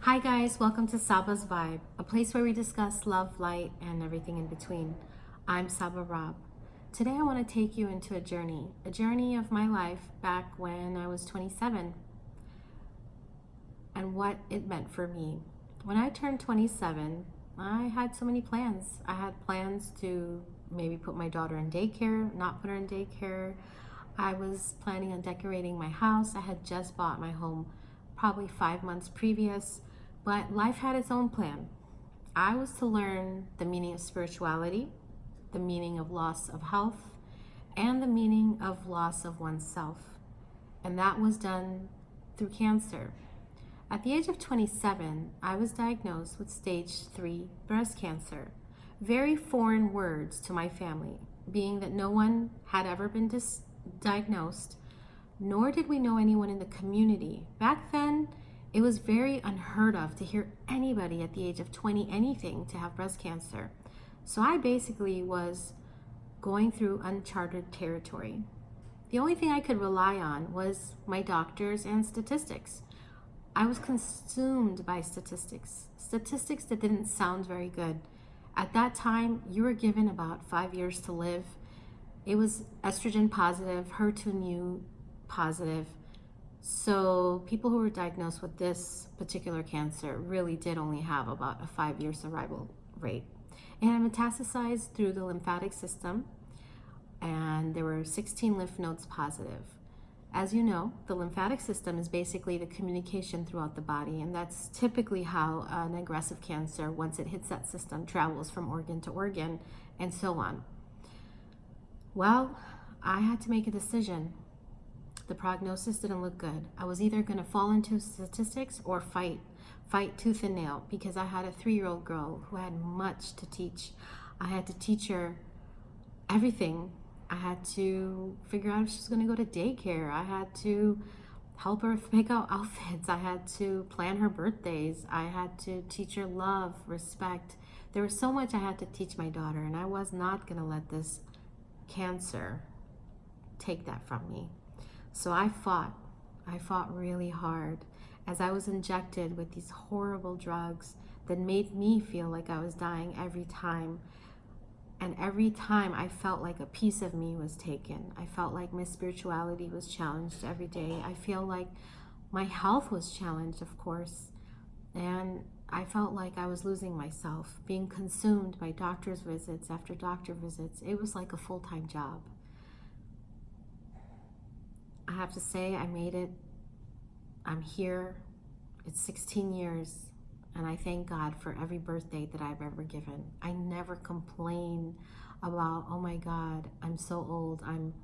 Hi guys, welcome to Saba's Vibe, a place where we discuss love, light, and everything in between. I'm Saba Rob. Today I want to take you into a journey of my life back when I was 27 and what it meant for me. When I turned 27, I had so many plans. I had plans to maybe put my daughter in daycare, not put her in daycare. I was planning on decorating my house. I had just bought my home probably 5 months previous, but life had its own plan. I was to learn the meaning of spirituality, the meaning of loss of health, and the meaning of loss of oneself. And that was done through cancer. At the age of 27, I was diagnosed with stage 3 breast cancer. Very foreign words to my family, being that no one had ever been diagnosed, nor did we know anyone in the community. Back then, it was very unheard of to hear anybody at the age of 20 anything to have breast cancer. So I basically was going through uncharted territory. The only thing I could rely on was my doctors and statistics. I was consumed by statistics that didn't sound very good. At that time, you were given about 5 years to live. It was estrogen positive, HER2 positive. So people who were diagnosed with this particular cancer really did only have about a 5-year survival rate. It had metastasized through the lymphatic system, and there were 16 lymph nodes positive. As you know, the lymphatic system is basically the communication throughout the body, and that's typically how an aggressive cancer, once it hits that system, travels from organ to organ and so on. Well, I had to make a decision. The prognosis didn't look good. I was either going to fall into statistics or fight tooth and nail, because I had a 3-year-old girl who had much to teach. I had to teach her everything. I had to figure out if she was going to go to daycare. I had to help her pick out outfits. I had to plan her birthdays. I had to teach her love, respect. There was so much I had to teach my daughter, and I was not going to let this cancer take that from me. So I fought really hard as I was injected with these horrible drugs that made me feel like I was dying every time. And every time I felt like a piece of me was taken. I felt like my spirituality was challenged every day. I feel like my health was challenged, of course. And I felt like I was losing myself, being consumed by doctor's visits after doctor visits. It was like a full-time job. I have to say, I made it. I'm here. It's 16 years. And I thank God for every birthday that I've ever given. I never complain about, oh my God, I'm so old. I'm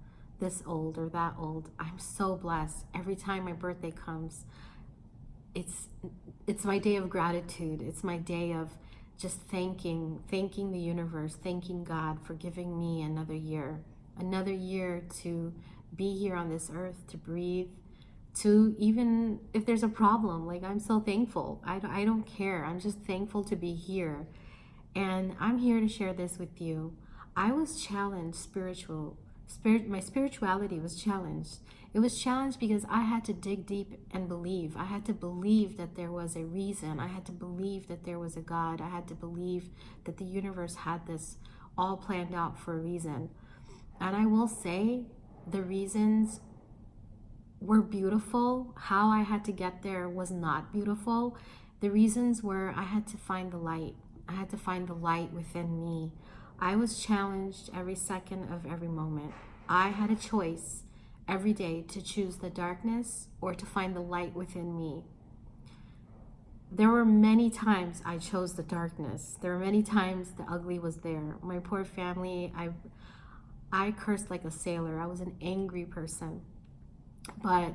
this old or that old. I'm so blessed. Every time my birthday comes, it's my day of gratitude. It's my day of just thanking the universe, thanking God for giving me another year to be here on this earth, to breathe, to even if there's a problem, like I'm so thankful. I don't care. I'm just thankful to be here. And I'm here to share this with you. I was challenged my spirituality was challenged. It was challenged because I had to dig deep and believe. I had to believe that there was a reason. I had to believe that there was a God. I had to believe that the universe had this all planned out for a reason. And I will say the reasons were beautiful. How I had to get there was not beautiful. The reasons were I had to find the light. I had to find the light within me. I was challenged every second of every moment. I had a choice every day to choose the darkness or to find the light within me. There were many times I chose the darkness. There were many times the ugly was there. My poor family, I cursed like a sailor. I was an angry person. But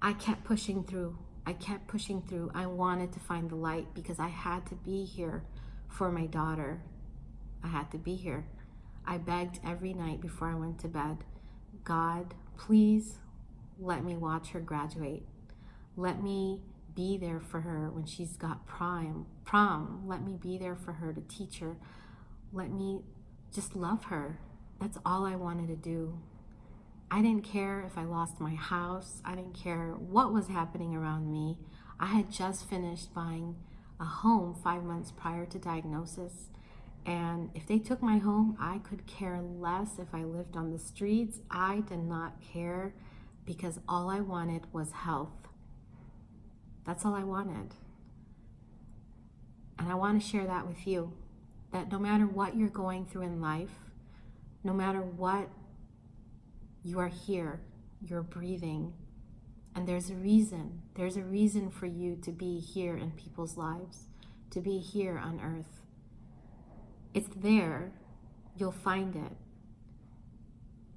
I kept pushing through. I wanted to find the light because I had to be here for my daughter. I had to be here. I begged every night before I went to bed, God, please let me watch her graduate. Let me be there for her when she's got prom. Let me be there for her to teach her. Let me just love her. That's all I wanted to do. I didn't care if I lost my house. I didn't care what was happening around me. I had just finished buying a home 5 months prior to diagnosis. And if they took my home, I could care less if I lived on the streets. I did not care because all I wanted was health. That's all I wanted. And I want to share that with you, that no matter what you're going through in life, no matter what, you are here, you're breathing, and there's a reason. There's a reason for you to be here in people's lives, to be here on earth. It's there. You'll find it.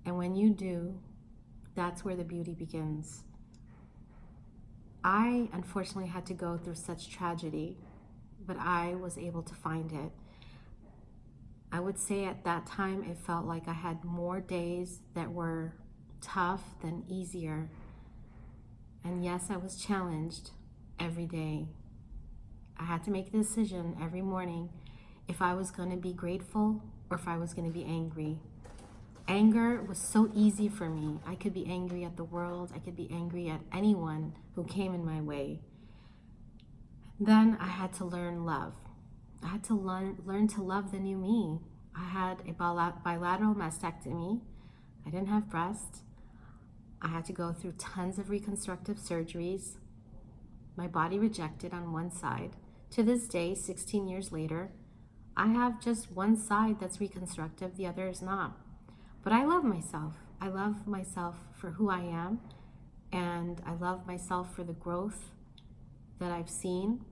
And when you do, that's where the beauty begins. I unfortunately had to go through such tragedy, but I was able to find it. I would say at that time it felt like I had more days that were tough than easier. And yes, I was challenged every day. I had to make a decision every morning if I was going to be grateful or if I was going to be angry. Anger was so easy for me. I could be angry at the world. I could be angry at anyone who came in my way. Then I had to learn love. I had to learn to love the new me. I had a bilateral mastectomy. I didn't have breasts. I had to go through tons of reconstructive surgeries. My body rejected on one side. To this day, 16 years later, I have just one side that's reconstructive, the other is not. But I love myself. I love myself for who I am, and I love myself for the growth that I've seen,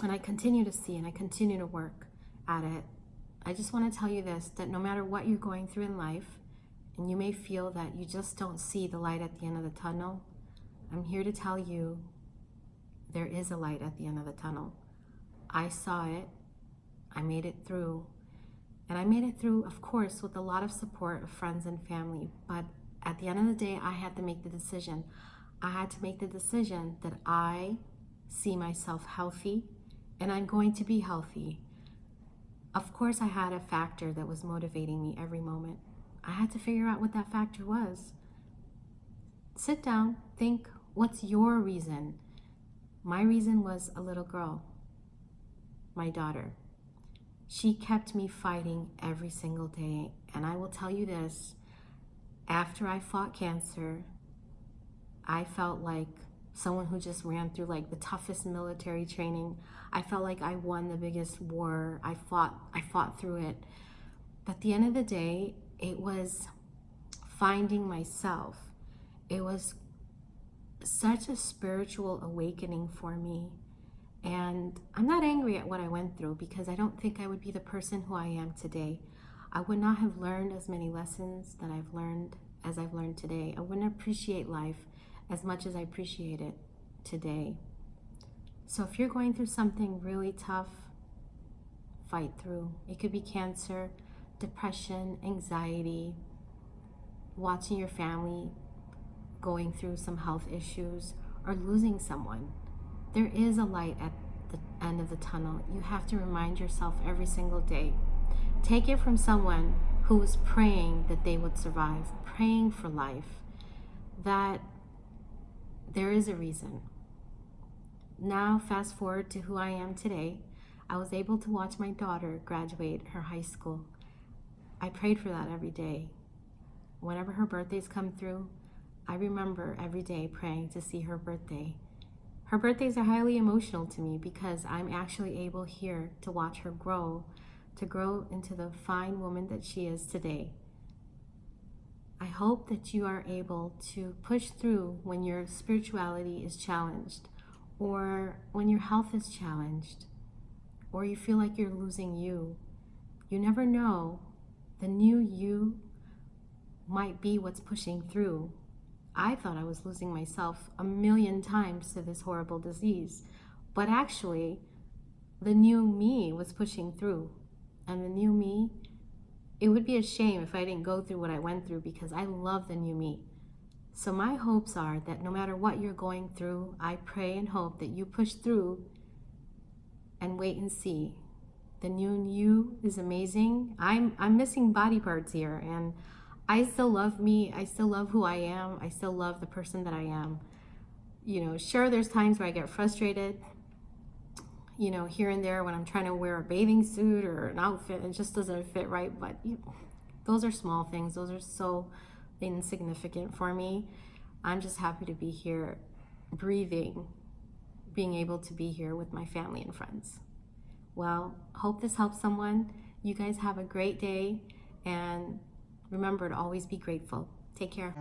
and I continue to see, and I continue to work at it. I just want to tell you this, that no matter what you're going through in life, and you may feel that you just don't see the light at the end of the tunnel, I'm here to tell you there is a light at the end of the tunnel. I saw it. I made it through. And I made it through, of course, with a lot of support of friends and family. But at the end of the day, I had to make the decision. I had to make the decision that I see myself healthy and I'm going to be healthy. Of course, I had a factor that was motivating me every moment. I had to figure out what that factor was. Sit down, think, what's your reason? My reason was a little girl, my daughter. She kept me fighting every single day. And I will tell you this, after I fought cancer, I felt like someone who just ran through like the toughest military training. I felt like I won the biggest war. I fought through it. But at the end of the day, it was finding myself. It was such a spiritual awakening for me. And I'm not angry at what I went through because I don't think I would be the person who I am today. I would not have learned as many lessons that I've learned as I've learned today. I wouldn't appreciate life as much as I appreciate it today. So if you're going through something really tough, fight through. It could be cancer, depression, anxiety, watching your family going through some health issues, or losing someone. There is a light at the end of the tunnel. You have to remind yourself every single day. Take it from someone who was praying that they would survive, praying for life, that there is a reason. Now, fast forward to who I am today. I was able to watch my daughter graduate her high school. I prayed for that every day. Whenever her birthdays come through, I remember every day praying to see her birthday. Her birthdays are highly emotional to me because I'm actually able here to watch her grow, to grow into the fine woman that she is today. I hope that you are able to push through when your spirituality is challenged, or when your health is challenged, or you feel like you're losing you. You never know. The new you might be what's pushing through. I thought I was losing myself 1,000,000 times to this horrible disease, but actually the new me was pushing through. And the new me, it would be a shame if I didn't go through what I went through because I love the new me. So my hopes are that no matter what you're going through, I pray and hope that you push through and wait and see. The new you is amazing. I'm missing body parts here, and I still love me. I still love who I am. I still love the person that I am. Sure, there's times where I get frustrated. here and there when I'm trying to wear a bathing suit or an outfit, it just doesn't fit right. But those are small things. Those are so insignificant for me. I'm just happy to be here, breathing, being able to be here with my family and friends. Well, hope this helps someone. You guys have a great day, and remember to always be grateful. Take care.